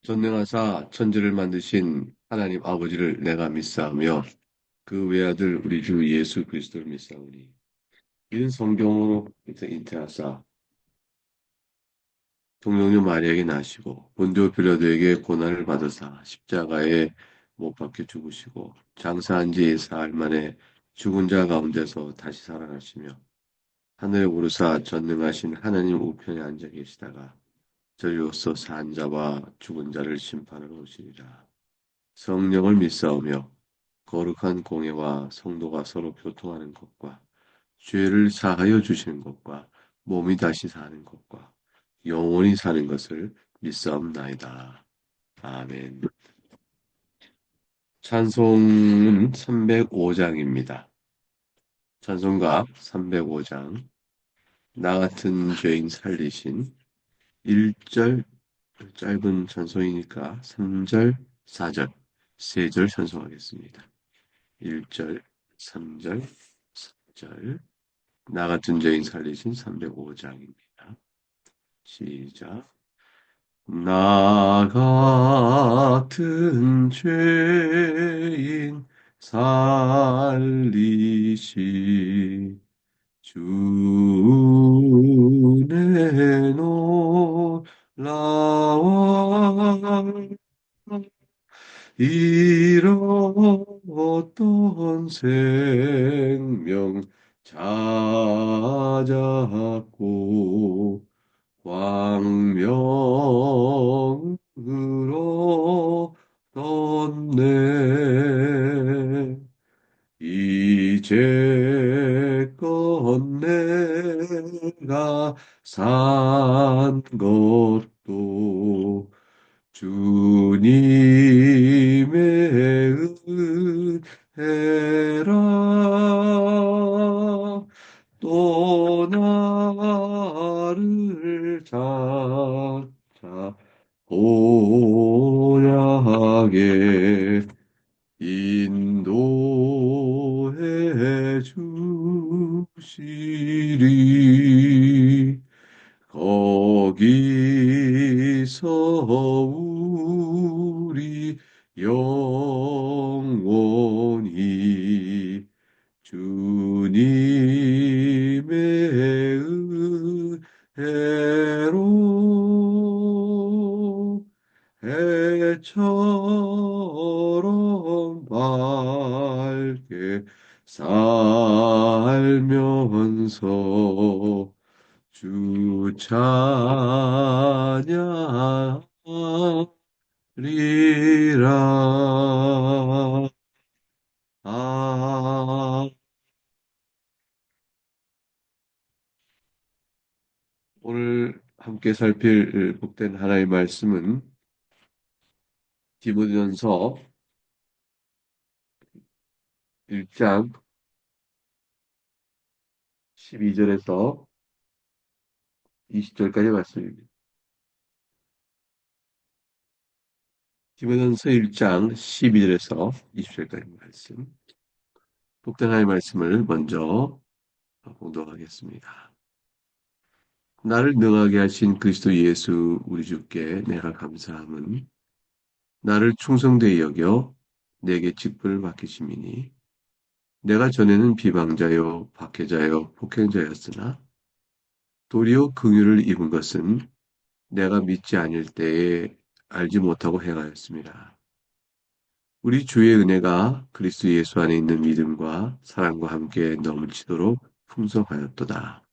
전능하사 천지를 만드신 하나님 아버지를 내가 믿사오며 그 외아들 우리 주 예수 그리스도를 믿사오니 이는 성경으로 잉태하사 동정녀 마리아에게 나시고 본디오 빌라도에게 고난을 받으사 십자가에 못 박혀 죽으시고 장사한 지 사흘 만에 죽은 자 가운데서 다시 살아나시며 하늘에 오르사 전능하신 하나님 우편에 앉아 계시다가 저리로서 산 자와 죽은 자를 심판하러 오시리라. 성령을 믿사오며 거룩한 공예와 성도가 서로 교통하는 것과 죄를 사하여 주시는 것과 몸이 다시 사는 것과 영원히 사는 것을 믿사옵나이다. 아멘. 찬송은 305장입니다. 찬송가 305장. 나 같은 죄인 살리신 1절 짧은 찬송이니까 3절, 4절, 3절 찬송하겠습니다. 1절, 3절, 4절. 나 같은 죄인 살리신 305장입니다. 시작. 나 같은 죄인 살리신 주의 놀라와 잃었던 생명 찾았고 광명으로 떴네. 이제껏 내가 산 것도 주님의 은혜라. 또 나를 찾아 오야하게 인도해 주시리. 거기서 우리 영원히 주님의 은혜로 해처럼 밝게 살면서 주 찬양하리라. 아, 오늘 함께 살필 복된 하나님의 말씀은 디모데전서 1장 12절에서 20절까지 말씀입니다. 디모데전서 1장 12절에서 20절까지 말씀. 복된 하나님의 말씀을 먼저 공독하겠습니다. 나를 능하게 하신 그리스도 예수 우리 주께 내가 감사함은 나를 충성되이 여겨 내게 직분을 맡기심이니 내가 전에는 비방자요 박해자요 폭행자였으나 도리어 긍휼을 입은 것은 내가 믿지 아니할 때에 알지 못하고 행하였습니다. 우리 주의 은혜가 그리스도 예수 안에 있는 믿음과 사랑과 함께 넘치도록 풍성하였도다.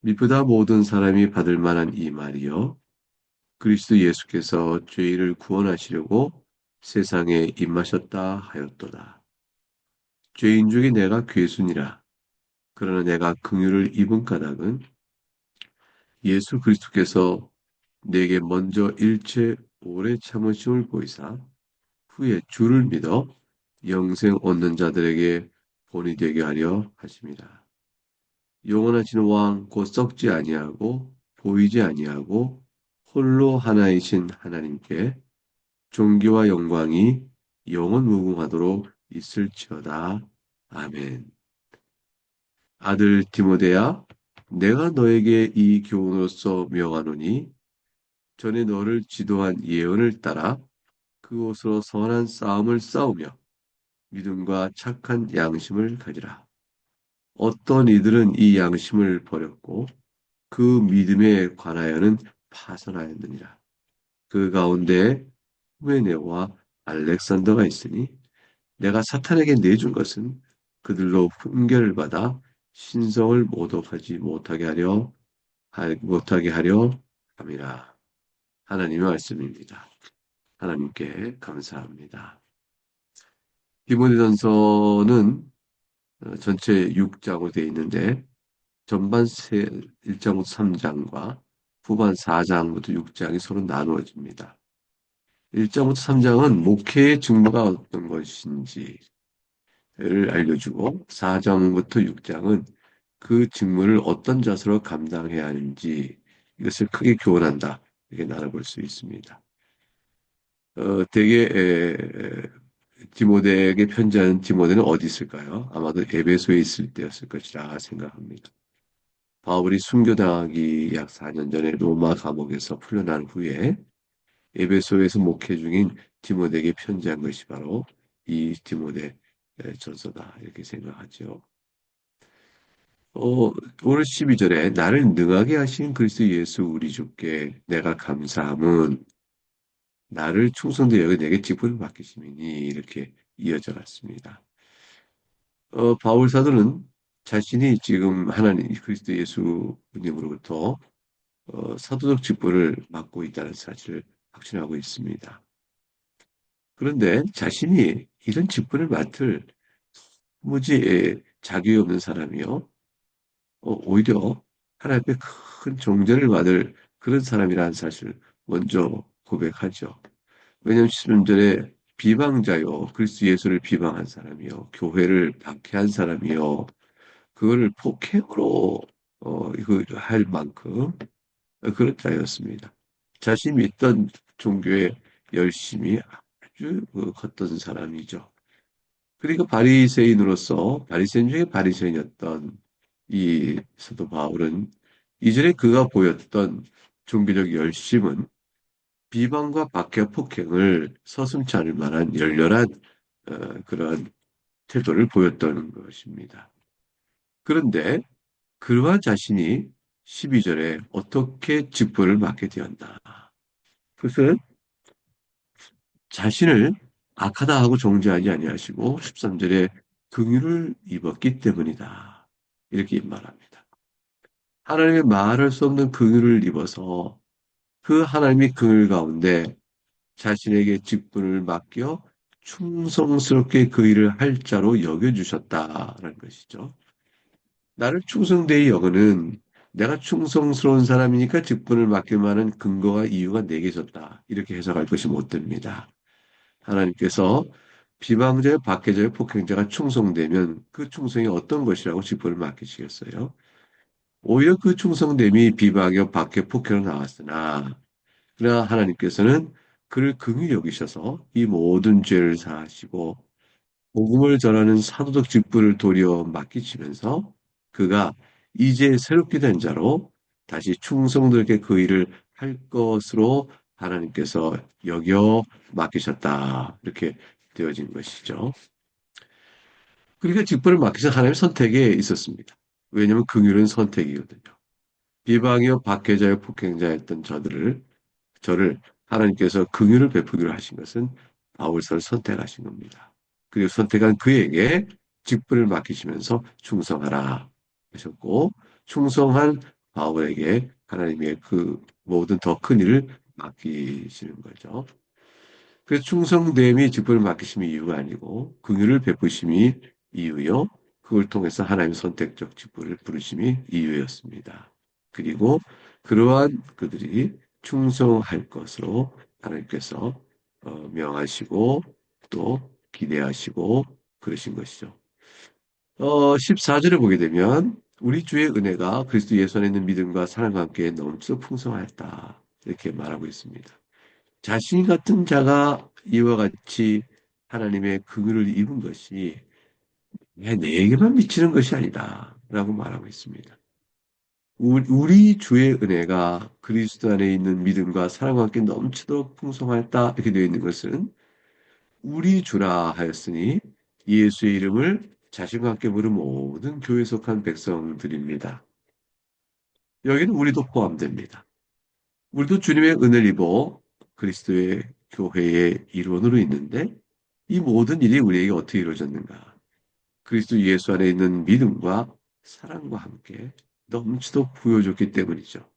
미쁘다 모든 사람이 받을 만한 이 말이요 그리스도 예수께서 죄인을 구원하시려고 세상에 임하셨다 하였도다. 죄인 중에 내가 괴순이라. 그러나 내가 긍휼을 입은 까닭은 예수 그리스도께서 내게 먼저 일체 오래 참으심을 보이사 후에 주를 믿어 영생 얻는 자들에게 본이 되게 하려 하심이라. 영원하신 왕 곧 썩지 아니하고 보이지 아니하고 홀로 하나이신 하나님께 존귀와 영광이 영원 무궁하도록 있을지어다. 아멘. 아들 디모데야, 내가 너에게 이 교훈으로서 명하노니 전에 너를 지도한 예언을 따라 그곳으로 선한 싸움을 싸우며 믿음과 착한 양심을 가지라. 어떤 이들은 이 양심을 버렸고 그 믿음에 관하여는 파선하였느니라. 그 가운데 후메네와 알렉산더가 있으니 내가 사탄에게 내준 것은 그들로 훈계를 받아 신성을 모독하지 못하게 하려 함이라. 하나님의 말씀입니다. 하나님께 감사합니다. 디모데전서는 전체 6장으로 되어 있는데 전반 1장부터 3장과 후반 4장부터 6장이 서로 나누어집니다. 1장부터 3장은 목회의 직무가 어떤 것인지를 알려주고 4장부터 6장은 그 직무를 어떤 자세로 감당해야 하는지 이것을 크게 교훈한다. 이렇게 나눠볼 수 있습니다. 대개 디모데에게 편지하는 디모데는 어디 있을까요? 아마도 에베소에 있을 때였을 것이라 생각합니다. 바울이 순교당하기 약 4년 전에 로마 감옥에서 풀려난 후에 에베소에서 목회 중인 디모데에게 편지한 것이 바로 이 디모데 전서다 이렇게 생각하죠. 오늘 12절에 나를 능하게 하신 그리스도 예수 우리 주께 내가 감사함은 나를 충성되어 여겨 내게 직분을 맡기심이니 이렇게 이어져 갔습니다. 바울 사도는 자신이 지금 하나님 그리스도 예수님으로부터 사도적 직분을 맡고 있다는 사실을 확신하고 있습니다. 그런데 자신이 이런 직분을 맡을 무지 자격이 없는 사람이요. 오히려 하나님의 큰 존재를 받을 그런 사람이라는 사실을 먼저 고백하죠. 왜냐하면 10절에 비방자요, 그리스도 예수를 비방한 사람이요, 교회를 박해한 사람이요, 그거를 폭행으로 이거 할 만큼 그런 자였습니다. 자신이 믿던 종교에 열심히 아주 컸던 사람이죠. 그리고 바리새인으로서 바리새인 중에 바리새인이었던 이 사도 바울은 이전에 그가 보였던 종교적 열심은 비방과 박해, 폭행을 서슴지 않을 만한 열렬한 그러한 태도를 보였던 것입니다. 그런데 그와 자신이 12절에 어떻게 직분을 맡게 되었나? 그것은 자신을 악하다 하고 정죄하지 아니하시고 13절에 긍휼을 입었기 때문이다. 이렇게 말합니다. 하나님의 말할 수 없는 긍휼을 입어서 그 하나님의 긍휼 가운데 자신에게 직분을 맡겨 충성스럽게 그 일을 할 자로 여겨주셨다라는 것이죠. 나를 충성되이 여기는 내가 충성스러운 사람이니까 직분을 맡길 만한 근거와 이유가 내게 있었다. 이렇게 해석할 것이 못 됩니다. 하나님께서 비방자의 박해자의 폭행자가 충성되면 그 충성이 어떤 것이라고 직분을 맡기시겠어요? 오히려 그 충성됨이 비방의 박해 폭행으로 나왔으나 그러나 하나님께서는 그를 긍휼히 여기셔서 이 모든 죄를 사하시고 복음을 전하는 사도적 직분을 도리어 맡기시면서 그가 이제 새롭게 된 자로 다시 충성들에게 그 일을 할 것으로 하나님께서 여겨 맡기셨다. 이렇게 되어진 것이죠. 그러니까 직분을 맡기신 하나님의 선택에 있었습니다. 왜냐하면 긍휼은 선택이거든요. 비방이요 박해자요 폭행자였던 저를 하나님께서 긍휼을 베푸기로 하신 것은 바울서를 선택하신 겁니다. 그리고 선택한 그에게 직분을 맡기시면서 충성하라 하셨고 충성한 바울에게 하나님의 그 모든 더 큰 일을 맡기시는 거죠. 그래서 충성됨이 직분을 맡기심이 이유가 아니고 긍휼을 베푸심이 이유요. 그걸 통해서 하나님의 선택적 직분을 부르심이 이유였습니다. 그리고 그러한 그들이 충성할 것으로 하나님께서 명하시고 또 기대하시고 그러신 것이죠. 14절에 보게 되면 우리 주의 은혜가 그리스도 예수 안에 있는 믿음과 사랑과 함께 넘쳐 풍성하였다. 이렇게 말하고 있습니다. 자신 같은 자가 이와 같이 하나님의 긍휼을 입은 것이 내게만 미치는 것이 아니다. 라고 말하고 있습니다. 우리 주의 은혜가 그리스도 안에 있는 믿음과 사랑과 함께 넘치도록 풍성하였다. 이렇게 되어 있는 것은 우리 주라 하였으니 예수의 이름을 자신과 함께 부른 모든 교회 속한 백성들입니다. 여기는 우리도 포함됩니다. 우리도 주님의 은혜를 입어 그리스도의 교회의 일원으로 있는데 이 모든 일이 우리에게 어떻게 이루어졌는가? 그리스도 예수 안에 있는 믿음과 사랑과 함께 넘치도록 부여줬기 때문이죠.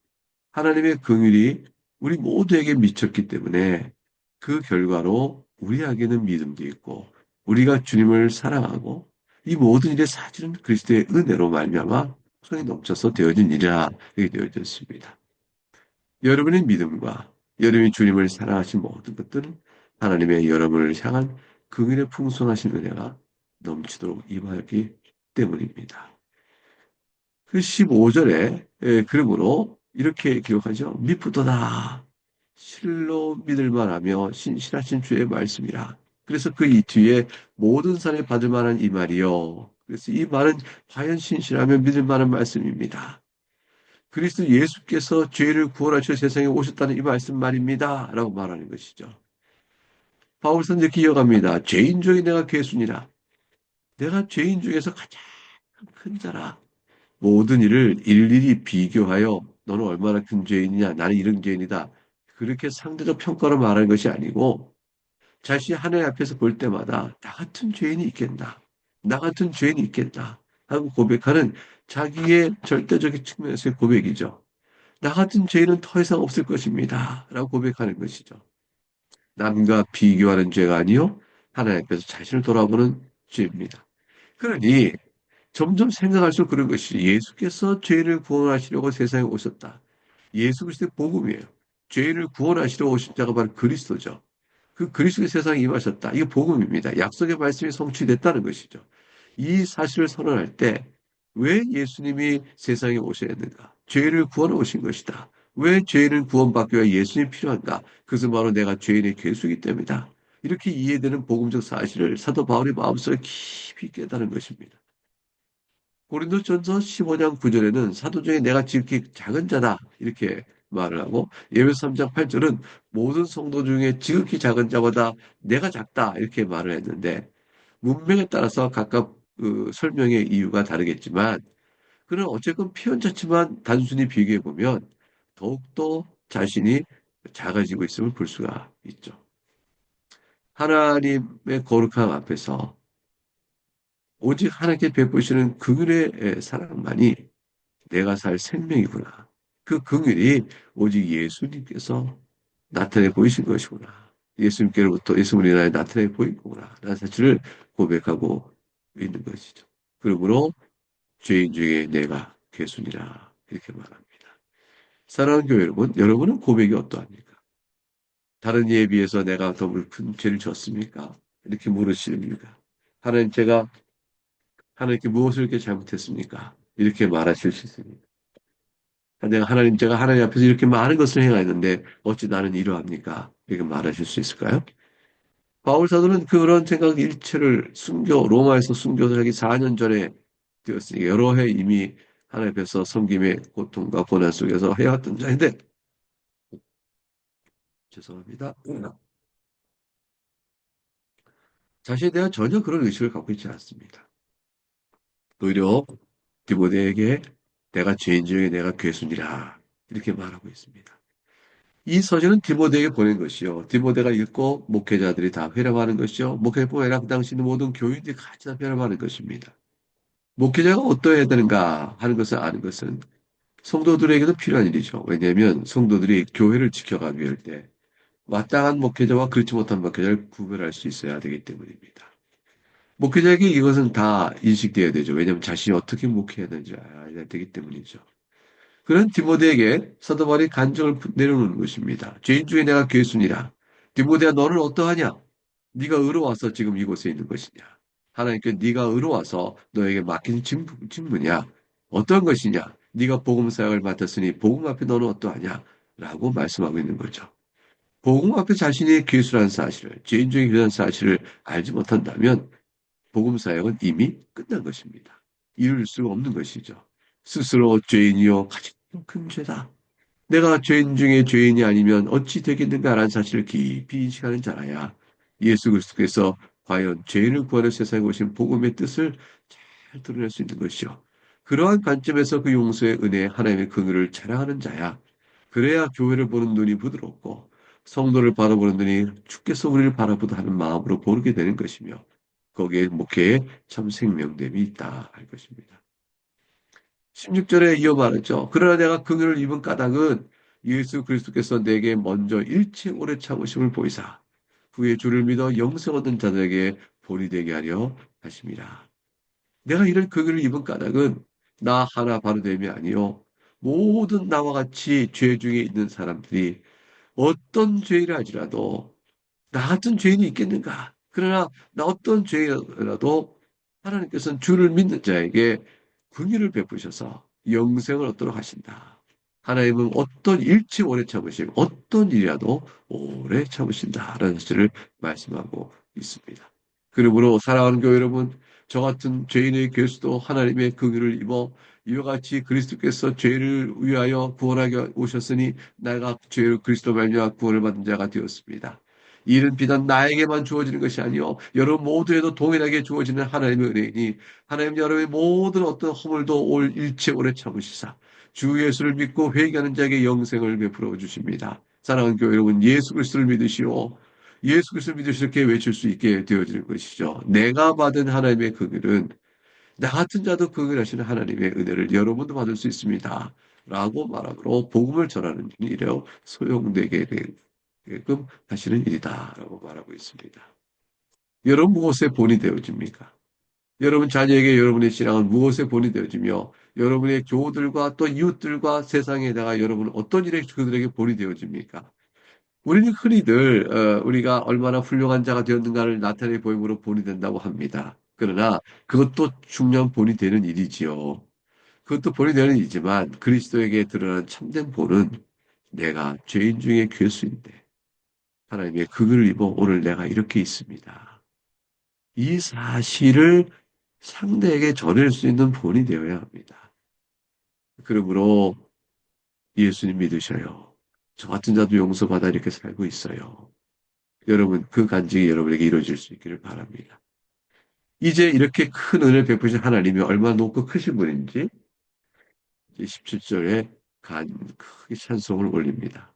하나님의 긍휼이 우리 모두에게 미쳤기 때문에 그 결과로 우리에게는 믿음도 있고 우리가 주님을 사랑하고 이 모든 일의 사실은 그리스도의 은혜로 말미암아 성이 넘쳐서 되어진 일이라 이렇게 되어졌습니다. 여러분의 믿음과 여러분이 주님을 사랑하신 모든 것들은 하나님의 여러분을 향한 긍휼의 풍성하신 은혜가 넘치도록 임하였기 때문입니다. 그 15절에 그러므로 이렇게 기록하죠. 미쁘도다. 실로 믿을 만하며 신실하신 주의 말씀이라. 그래서 그 이 뒤에 모든 사람이 받을 만한 이 말이요. 그래서 이 말은 과연 신실하며 믿을 만한 말씀입니다. 그리스도 예수께서 죄를 구원하셔 세상에 오셨다는 이 말씀 말입니다. 라고 말하는 것이죠. 바울 선생 기억합니다. 죄인 중에 내가 괴순이라. 내가 죄인 중에서 가장 큰 자라. 모든 일을 일일이 비교하여 너는 얼마나 큰 죄인이냐, 나는 이런 죄인이다. 그렇게 상대적 평가로 말하는 것이 아니고 자신이 하나님 앞에서 볼 때마다 나 같은 죄인이 있겠나, 나 같은 죄인이 있겠나 하고 고백하는 자기의 절대적인 측면에서의 고백이죠. 나 같은 죄인은 더 이상 없을 것입니다. 라고 고백하는 것이죠. 남과 비교하는 죄가 아니요 하나님 앞에서 자신을 돌아보는 죄입니다. 그러니 점점 생각할수록 그런 것이 예수께서 죄를 구원하시려고 세상에 오셨다. 예수 그리스도의 복음이에요. 죄를 구원하시려고 오신 자가 바로 그리스도죠. 그 그리스도의 세상에 임하셨다. 이게 복음입니다. 약속의 말씀이 성취됐다는 것이죠. 이 사실을 선언할 때 왜 예수님이 세상에 오셔야 했는가? 죄를 구원해 오신 것이다. 왜 죄를 구원받기 위해 예수님이 필요한가? 그것은 바로 내가 죄인의 괴수이기 때문이다. 이렇게 이해되는 복음적 사실을 사도 바울의 마음속에 깊이 깨달은 것입니다. 고린도전서 15장 9절에는 사도 중에 내가 지극히 작은 자다 이렇게 말을 하고 예배서 3장 8절은 모든 성도 중에 지극히 작은 자보다 내가 작다 이렇게 말을 했는데 문맥에 따라서 각각 그 설명의 이유가 다르겠지만 그는 어쨌건 표현자치만 단순히 비교해 보면 더욱더 자신이 작아지고 있음을 볼 수가 있죠. 하나님의 거룩함 앞에서 오직 하나님께 베푸시는 긍휼의 사랑만이 내가 살 생명이구나. 그 긍휼이 오직 예수님께서 나타내 보이신 것이구나. 예수님께로부터 예수님이 나에 나타내 보인 거구나. 라는 사실을 고백하고 있는 것이죠. 그러므로 죄인 중에 내가 괴순이라 이렇게 말합니다. 사랑하는 교회 여러분, 여러분은 고백이 어떠합니까? 다른 이에 비해서 내가 더 큰 죄를 졌습니까? 이렇게 물으십니까? 하나님 제가 하나님께 무엇을 이렇게 잘못했습니까? 이렇게 말하실 수 있습니다. 내가 하나님, 제가 하나님 앞에서 이렇게 많은 것을 행하였는데 어찌 나는 이러합니까? 이렇게 말하실 수 있을까요? 바울 사도는 그런 생각 일체를 로마에서 순교를 하기 4년 전에 되었으니까 여러 해 이미 하나님 앞에서 섬김의 고통과 고난 속에서 해왔던 자인데, 죄송합니다. 자신에 대한 전혀 그런 의식을 갖고 있지 않습니다. 오히려 디모데에게 내가 죄인 중에 내가 괴순이라 이렇게 말하고 있습니다. 이 서신은 디모데에게 보낸 것이요. 디모데가 읽고 목회자들이 다 회람하는 것이요. 목회뿐 아니라 그 당시 있는 모든 교인들이 같이 다 회람하는 것입니다. 목회자가 어떠해야 되는가 하는 것을 아는 것은 성도들에게도 필요한 일이죠. 왜냐하면 성도들이 교회를 지켜가기 위할 때 마땅한 목회자와 그렇지 못한 목회자를 구별할 수 있어야 되기 때문입니다. 목회자에게 이것은 다 인식되어야 되죠. 왜냐하면 자신이 어떻게 목회해야 되는지 알아야 되기 때문이죠. 그런 디모데에게 사도 바울이 간증을 내려놓는 것입니다. 죄인 중에 내가 괴순이라. 디모데야 너는 어떠하냐? 네가 의로와서 지금 이곳에 있는 것이냐? 하나님께 네가 의로와서 너에게 맡긴 직무냐? 어떤 것이냐? 네가 복음 사역을 맡았으니 복음 앞에 너는 어떠하냐? 라고 말씀하고 있는 거죠. 복음 앞에 자신이 괴수라는 사실을, 죄인 중에 괴수라는 사실을 알지 못한다면 복음 사역은 이미 끝난 것입니다. 이룰 수가 없는 것이죠. 스스로 죄인이요 가장 큰 죄다. 내가 죄인 중에 죄인이 아니면 어찌 되겠는가라는 사실을 깊이 인식하는 자라야 예수 그리스도께서 과연 죄인을 구하는 세상에 오신 복음의 뜻을 잘 드러낼 수 있는 것이요. 그러한 관점에서 그 용서의 은혜, 하나님의 긍휼을 자랑하는 자야. 그래야 교회를 보는 눈이 부드럽고 성도를 바라보는 눈이 주께서 우리를 바라보다 하는 마음으로 보게 되는 것이며 거기에 목회에 참 생명됨이 있다 할 것입니다. 16절에 이어 말하죠. 그러나 내가 긍휼을 입은 까닭은 예수 그리스도께서 내게 먼저 일체 오래 참으심을 보이사 후에 주를 믿어 영생 얻은 자들에게 본이 되게 하려 하심이라. 내가 이런 긍휼을 입은 까닭은 나 하나 바로됨이 아니요 모든 나와 같이 죄 중에 있는 사람들이 어떤 죄를 하지라도 나 같은 죄인이 있겠는가? 그러나 나 어떤 죄라도 하나님께서는 주를 믿는 자에게 긍휼을 베푸셔서 영생을 얻도록 하신다. 하나님은 어떤 일치 오래 참으심, 어떤 일이라도 오래 참으신다라는 사실을 말씀하고 있습니다. 그러므로 사랑하는 교회 여러분, 저 같은 죄인의 괴수도 하나님의 긍휼을 입어 이와 같이 그리스도께서 죄를 위하여 구원하게 오셨으니 내가 죄를 그리스도 말미암아 구원을 받은 자가 되었습니다. 이 일은 비단 나에게만 주어지는 것이 아니요 여러분 모두에도 동일하게 주어지는 하나님의 은혜이니 하나님 여러분의 모든 어떤 허물도 올 일체 오래 참으시사 주 예수를 믿고 회개하는 자에게 영생을 베풀어 주십니다. 사랑하는 교회 여러분 예수 그리스도를 믿으시오. 예수 그리스도를 믿으시오 이렇게 외칠 수 있게 되어지는 것이죠. 내가 받은 하나님의 긍휼은 나 같은 자도 긍휼하시는 하나님의 은혜를 여러분도 받을 수 있습니다. 라고 말하므로 복음을 전하는 일이요 소용되게 되게끔 하시는 일이다라고 말하고 있습니다. 여러분 무엇에 본이 되어집니까? 여러분 자녀에게 여러분의 신앙은 무엇에 본이 되어지며 여러분의 교우들과 또 이웃들과 세상에다가 여러분은 어떤 일에 그들에게 본이 되어집니까? 우리는 흔히들 우리가 얼마나 훌륭한 자가 되었는가를 나타내 보임으로 본이 된다고 합니다. 그러나 그것도 중요한 본이 되는 일이지요. 그것도 본이 되는 일이지만 그리스도에게 드러난 참된 본은 내가 죄인 중에 괴수인데 하나님의 긍휼을 입어 오늘 내가 이렇게 있습니다. 이 사실을 상대에게 전할 수 있는 본이 되어야 합니다. 그러므로 예수님 믿으셔요. 저 같은 자도 용서받아 이렇게 살고 있어요. 여러분, 그 간증이 여러분에게 이루어질 수 있기를 바랍니다. 이제 이렇게 큰 은혜를 베푸신 하나님이 얼마나 높고 크신 분인지 17절에 크게 찬송을 올립니다.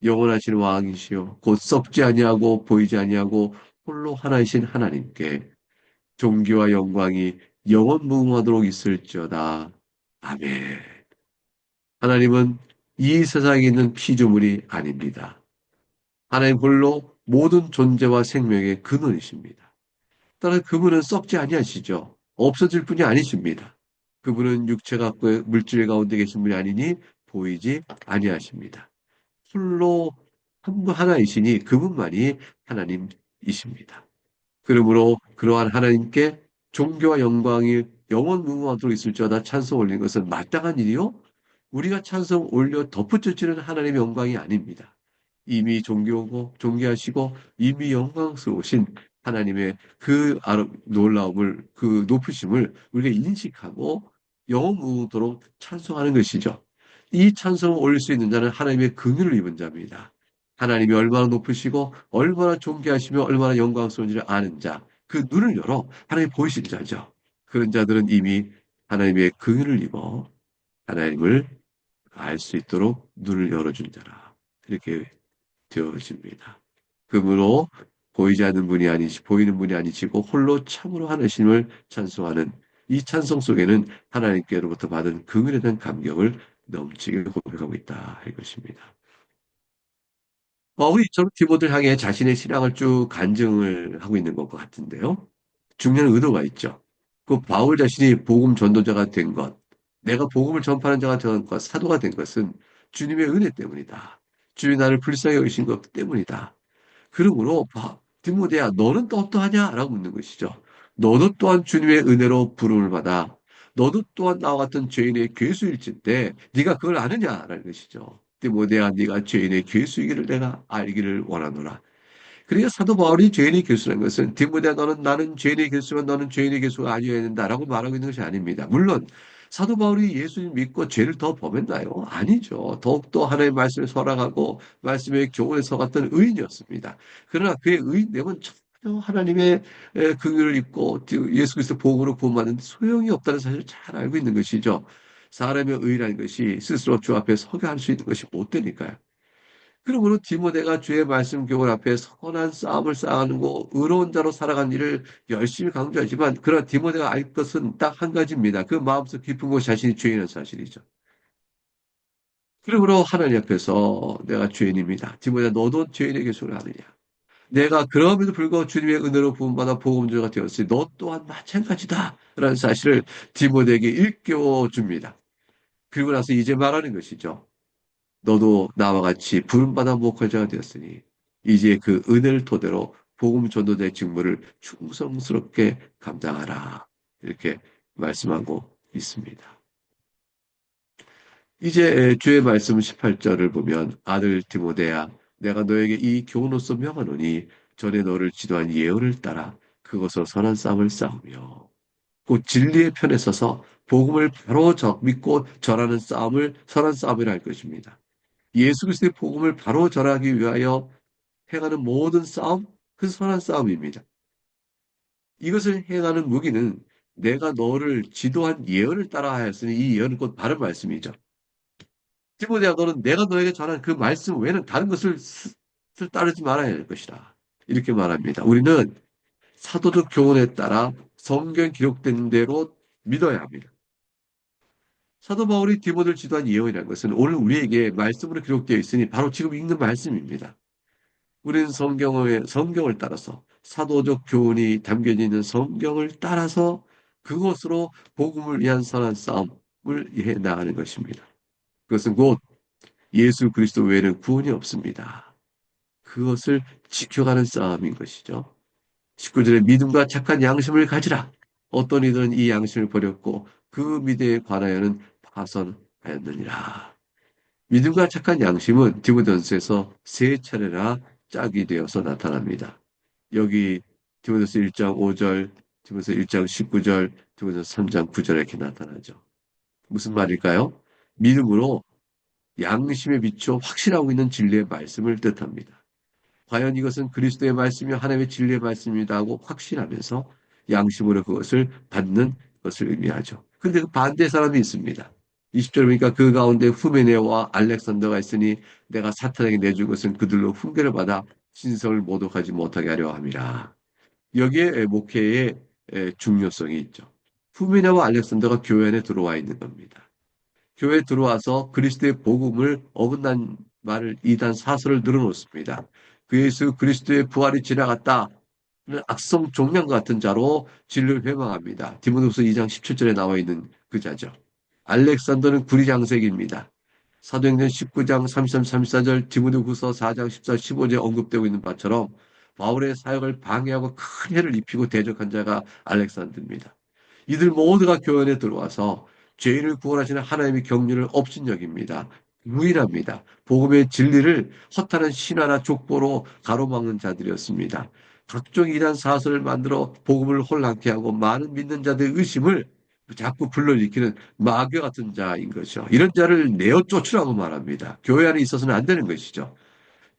영원하신 왕이시여 곧 썩지 아니하고 보이지 아니하고 홀로 하나이신 하나님께 존귀와 영광이 영원 무궁하도록 있을지어다. 아멘. 하나님은 이 세상에 있는 피조물이 아닙니다. 하나님 홀로 모든 존재와 생명의 근원이십니다. 따라 그분은 썩지 아니하시죠. 없어질 분이 아니십니다. 그분은 육체 갖고 물질 가운데 계신 분이 아니니 보이지 아니하십니다. 홀로 한 분 하나이시니 그분만이 하나님이십니다. 그러므로 그러한 하나님께 존귀와 영광이 영원 무궁하도록 있을지어다 찬송 올리는 것은 마땅한 일이요. 우리가 찬송 올려 덧붙여지는 하나님의 영광이 아닙니다. 이미 존귀하고 존귀하시고 이미 영광스러우신 하나님의 그 놀라움을 그 높으심을 우리가 인식하고 영원 무궁토록 찬송하는 것이죠. 이 찬송을 올릴 수 있는 자는 하나님의 긍휼을 입은 자입니다. 하나님이 얼마나 높으시고 얼마나 존귀하시며 얼마나 영광스러운지를 아는 자, 그 눈을 열어 하나님 보이신 자죠. 그런 자들은 이미 하나님의 긍휼을 입어 하나님을 알 수 있도록 눈을 열어준 자라. 이렇게 되어집니다. 그러므로 보이지 않는 분이 아니시, 보이는 분이 아니시고 홀로 참으로 하나님을 찬송하는 이 찬송 속에는 하나님께로부터 받은 긍휼에 대한 감격을 넘치게 고백하고 있다 할 것입니다. 바울이 저런 디모데를 향해 자신의 신앙을 쭉 간증을 하고 있는 것 같은데요. 중요한 의도가 있죠. 그 바울 자신이 복음 전도자가 된 것, 내가 복음을 전파하는 자가 된 것, 사도가 된 것은 주님의 은혜 때문이다. 주님이 나를 불쌍히 여기신 것 때문이다. 그러므로 디모데야 너는 또 어떠하냐? 라고 묻는 것이죠. 너도 또한 주님의 은혜로 부름을 받아 너도 또한 나와 같은 죄인의 괴수일진데 네가 그걸 아느냐라는 것이죠. 디모데야 네가 죄인의 괴수이기를 내가 알기를 원하노라. 그러니까 사도 바울이 죄인의 괴수라는 것은 디모데야 너는 나는 죄인의 괴수지만 너는 죄인의 괴수가 아니어야 된다라고 말하고 있는 것이 아닙니다. 물론 사도 바울이 예수님 믿고 죄를 더 범했나요? 아니죠. 더욱더 하나님의 말씀에 설악하고 말씀의 교훈에 서갔던 의인이었습니다. 그러나 그의 의인됨은 전혀 하나님의 긍휼을 입고 예수 그리스도 복음으로 구원받는 데 소용이 없다는 사실을 잘 알고 있는 것이죠. 사람의 의라는 것이 스스로 주 앞에 서게 할 수 있는 것이 못 되니까요. 그러므로 디모데가 주의 말씀 교훈 앞에 선한 싸움을 쌓아가는 고 의로운 자로 살아간 일을 열심히 강조하지만 그러나 디모데가 알 것은 딱 한 가지입니다. 그 마음속 깊은 곳 자신이 죄인은 사실이죠. 그러므로 하나님 앞에서 내가 죄인입니다. 디모데야 너도 죄인에게 속하느냐. 내가 그럼에도 불구하고 주님의 은혜로 부음받아 복음주가 되었으니 너 또한 마찬가지다. 라는 사실을 디모데에게 일깨워 줍니다. 그리고 나서 이제 말하는 것이죠. 너도 나와 같이 부름받아 목회자가 되었으니 이제 그 은혜를 토대로 복음 전도자의 직무를 충성스럽게 감당하라. 이렇게 말씀하고 있습니다. 이제 주의 말씀 18절을 보면 아들 디모데야 내가 너에게 이 교훈으로서 명하노니 전에 너를 지도한 예언을 따라 그것으로 선한 싸움을 싸우며 곧 진리의 편에 서서 복음을 바로 믿고 전하는 싸움을 선한 싸움이라 할 것입니다. 예수 그리스도의 복음을 바로 전하기 위하여 행하는 모든 싸움, 그 선한 싸움입니다. 이것을 행하는 무기는 내가 너를 지도한 예언을 따라 하였으니 이 예언은 곧 바른 말씀이죠. 디모데야 너는 내가 너에게 전한 그 말씀 외에는 다른 것을 따르지 말아야 할 것이다. 이렇게 말합니다. 우리는 사도적 교훈에 따라 성경 기록된 대로 믿어야 합니다. 사도 바울이 디모데를 지도한 예언이라는 것은 오늘 우리에게 말씀으로 기록되어 있으니 바로 지금 읽는 말씀입니다. 우리는 성경을 따라서 사도적 교훈이 담겨져 있는 성경을 따라서 그것으로 복음을 위한 선한 싸움을 해 나가는 것입니다. 그것은 곧 예수 그리스도 외에는 구원이 없습니다. 그것을 지켜가는 싸움인 것이죠. 19절에 믿음과 착한 양심을 가지라. 어떤 이들은 이 양심을 버렸고 그 미대에 관하여는 파선하였느니라. 믿음과 착한 양심은 디모데전서에서 세 차례나 짝이 되어서 나타납니다. 여기 디모데서 1장 5절, 디모데서 1장 19절, 디모데서 3장 9절에 이렇게 나타나죠. 무슨 말일까요? 믿음으로 양심에 비춰 확신하고 있는 진리의 말씀을 뜻합니다. 과연 이것은 그리스도의 말씀이 하나님의 진리의 말씀이다 하고 확신하면서 양심으로 그것을 받는 것을 의미하죠. 근데 그 반대 사람이 있습니다. 20절 보니까 그 가운데 후메네와 알렉산더가 있으니 내가 사탄에게 내준 것은 그들로 훈계를 받아 신성을 모독하지 못하게 하려 함이라. 여기에 목회의 중요성이 있죠. 후메네와 알렉산더가 교회 안에 들어와 있는 겁니다. 교회에 들어와서 그리스도의 복음을 어긋난 말을 이단 사설을 늘어놓습니다. 그 예수 그리스도의 부활이 지나갔다. 악성 종양 같은 자로 진리를 회방합니다. 디모데후서 2장 17절에 나와 있는 그 자죠. 알렉산더는 구리장색입니다. 사도행전 19장 33, 34절, 디모데후서 4장 14, 15절에 언급되고 있는 바처럼 바울의 사역을 방해하고 큰 해를 입히고 대적한 자가 알렉산더입니다. 이들 모두가 교회 에 들어와서 죄인을 구원하시는 하나님의 경륜을 업신여깁니다. 무일합니다. 복음의 진리를 허탄한 신화나 족보로 가로막는 자들이었습니다. 각종 이단 사설을 만들어 복음을 혼란케 하고 많은 믿는 자들의 의심을 자꾸 불러일으키는 마귀 같은 자인 거죠. 이런 자를 내어 쫓으라고 말합니다. 교회 안에 있어서는 안 되는 것이죠.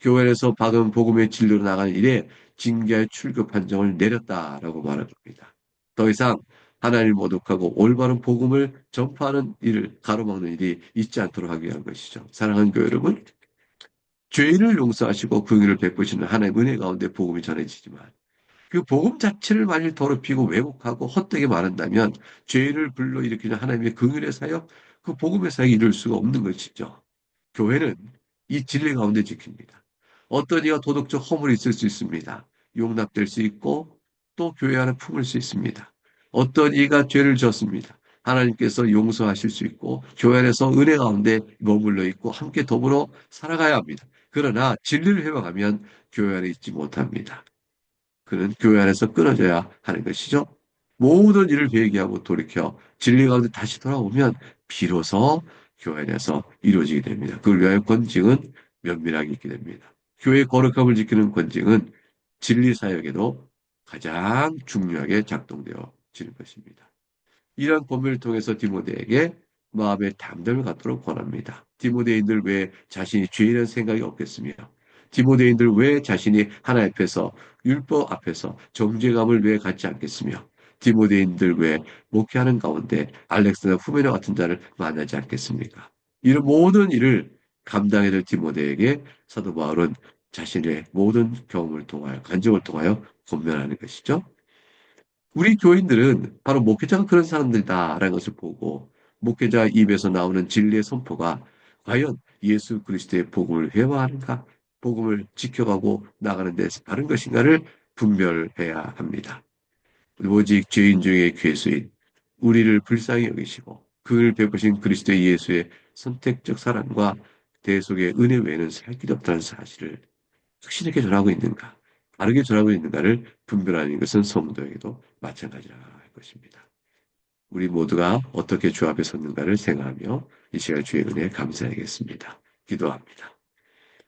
교회에서 받은 복음의 진리로 나가는 일에 징계의 출교 판정을 내렸다라고 말을 합니다. 더 이상 하나님을 모독하고 올바른 복음을 전파하는 일을 가로막는 일이 있지 않도록 하기 위한 것이죠. 사랑하는 교회 여러분, 죄인을 용서하시고 긍휼을 베푸시는 하나님의 은혜 가운데 복음이 전해지지만 그 복음 자체를 만일 더럽히고 왜곡하고 헛되게 말한다면 죄인을 불러일으키는 하나님의 긍휼의 사역, 그 복음의 사역이 이룰 수가 없는 것이죠. 교회는 이 진리 가운데 지킵니다. 어떤 이가 도덕적 허물이 있을 수 있습니다. 용납될 수 있고 또 교회 안에 품을 수 있습니다. 어떤 이가 죄를 졌습니다. 하나님께서 용서하실 수 있고 교회 안에서 은혜 가운데 머물러 있고 함께 더불어 살아가야 합니다. 그러나 진리를 회방하면 교회 안에 있지 못합니다. 그는 교회 안에서 끊어져야 하는 것이죠. 모든 일을 회개하고 돌이켜 진리 가운데 다시 돌아오면 비로소 교회 안에서 이루어지게 됩니다. 그걸 위하여 권징은 면밀하게 있게 됩니다. 교회의 거룩함을 지키는 권징은 진리 사역에도 가장 중요하게 작동되어지는 것입니다. 이러한 고민을 통해서 디모데에게 마음의 담대함을 갖도록 권합니다. 디모데인들 왜 자신이 죄인이라는 생각이 없겠으며, 디모데인들 왜 자신이 하나님 앞에서, 율법 앞에서 정죄감을 왜 갖지 않겠으며, 디모데인들 왜 목회하는 가운데 알렉산더 후메네 같은 자를 만나지 않겠습니까? 이런 모든 일을 감당해야 될 디모데에게 사도 바울은 자신의 모든 경험을 통하여, 간증을 통하여 권면하는 것이죠. 우리 교인들은 바로 목회자가 그런 사람들이다라는 것을 보고 목회자 입에서 나오는 진리의 선포가 과연 예수 그리스도의 복음을 회화하는가, 복음을 지켜가고 나가는 데 바른 것인가를 분별해야 합니다. 오직 죄인 중에 괴수인 우리를 불쌍히 여기시고 그를 베푸신 그리스도 예수의 선택적 사랑과 대속의 은혜 외에는 살 길이 없다는 사실을 확실하게 전하고 있는가, 바르게 전하고 있는가를 분별하는 것은 성도에게도 마찬가지라 할 것입니다. 우리 모두가 어떻게 주 앞에 섰는가를 생각하며 이 시간 주의 은혜에 감사하겠습니다. 기도합니다.